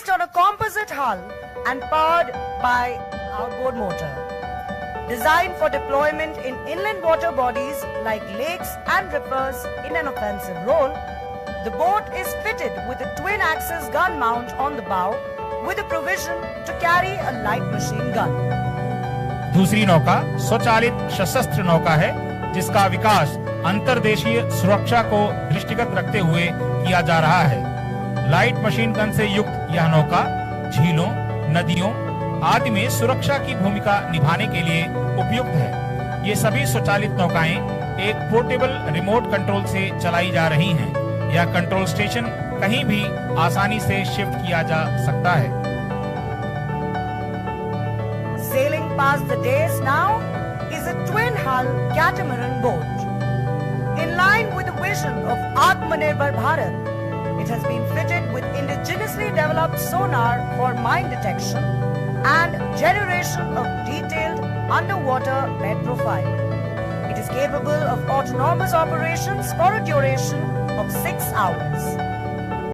placed on a composite hull and powered by outboard motor. Designed for deployment in inland water bodies like lakes and rivers in an offensive role, the boat is fitted with a twin-axis gun mount on the bow with a provision to carry a light machine gun. दूसरी नौका स्वचालित सशस्त्र नौका है, जिसका विकास अंतर्देशीय सुरक्षा को दृष्टिगत रखते हुए किया जा रहा है। लाइट मशीन गन से युक्त यह नौका झीलों, नदियों आदि में सुरक्षा की भूमिका निभाने के लिए उपयुक्त है। ये सभी स्वचालित नौकाएं एक पोर्टेबल रिमोट कंट्रोल से चलाई जा रही हैं। यह कंट्रोल स्टेशन कहीं भी आसानी से शिफ्ट किया जा सकता है। Sailing past the days now is a twin-hull catamaran boat. In line with the vision of Atmanirbhar Bharat, it has been fitted with indigenously developed sonar for mine detection and generation of detailed underwater bed profile. It is capable of autonomous operations for a duration of 6 hours.